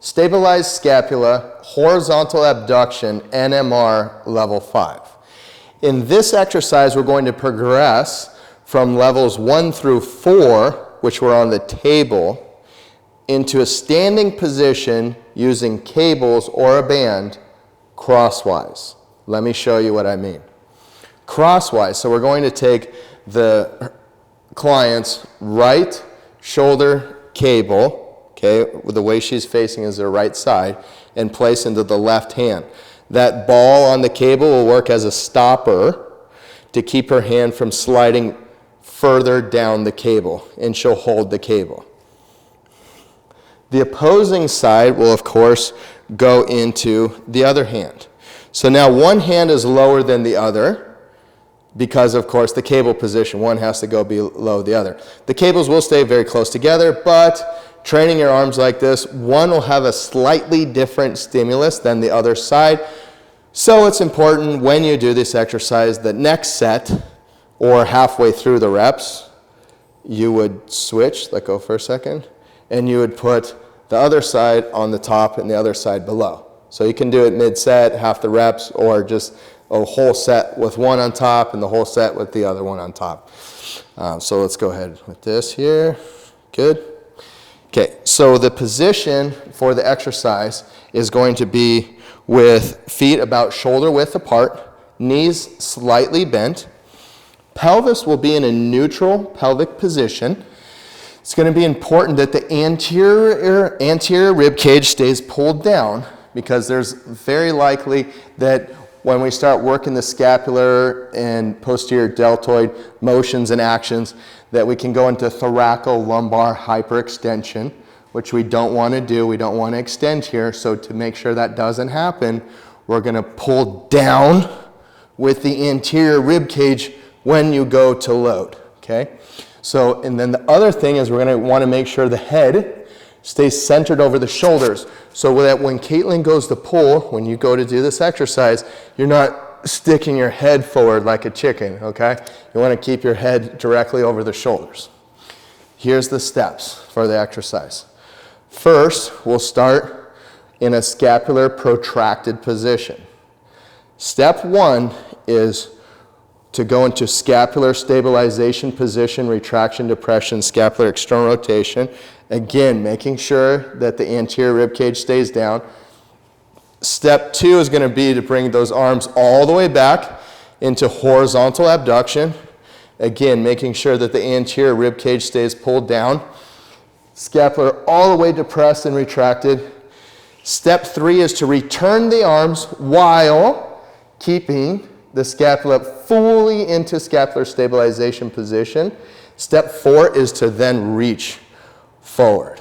Stabilized scapula, horizontal abduction, NMR, level 5. In this exercise, we're going to progress from levels 1 through 4, which were on the table, into a standing position using cables or a band crosswise. Let me show you what I mean. Crosswise, so we're going to take the client's right shoulder cable, okay, the way she's facing is the right side, and place into the left hand. That ball on the cable will work as a stopper to keep her hand from sliding further down the cable, and she'll hold the cable. The opposing side will, of course, go into the other hand. So now one hand is lower than the other because, of course, the cable position, one has to go below the other. The cables will stay very close together, but training your arms like this, one will have a slightly different stimulus than the other side. So it's important when you do this exercise, the next set or halfway through the reps, you would switch, let go for a second, and you would put the other side on the top and the other side below. So you can do it mid-set, half the reps, or just a whole set with one on top and the whole set with the other one on top. So let's go ahead with this here. Good. Okay, so the position for the exercise is going to be with feet about shoulder width apart, knees slightly bent. Pelvis will be in a neutral pelvic position. It's going to be important that the anterior rib cage stays pulled down, because there's very likely that when we start working the scapular and posterior deltoid motions and actions, that we can go into thoracolumbar hyperextension, which we don't want to do. We don't want to extend here. So to make sure that doesn't happen, we're going to pull down with the anterior rib cage when you go to load, okay? So, and then the other thing is we're going to want to make sure the head stays centered over the shoulders, so that when Caitlin goes to pull, when you go to do this exercise, you're not sticking your head forward like a chicken, okay? You want to keep your head directly over the shoulders. Here's the steps for the exercise. First, we'll start in a scapular protracted position. Step 1 is to go into scapular stabilization position, retraction, depression, scapular external rotation. Again, making sure that the anterior rib cage stays down. Step 2 is going to be to bring those arms all the way back into horizontal abduction. Again, making sure that the anterior rib cage stays pulled down. Scapular all the way depressed and retracted. Step 3 is to return the arms while keeping the scapula fully into scapular stabilization position. Step 4 is to then reach forward.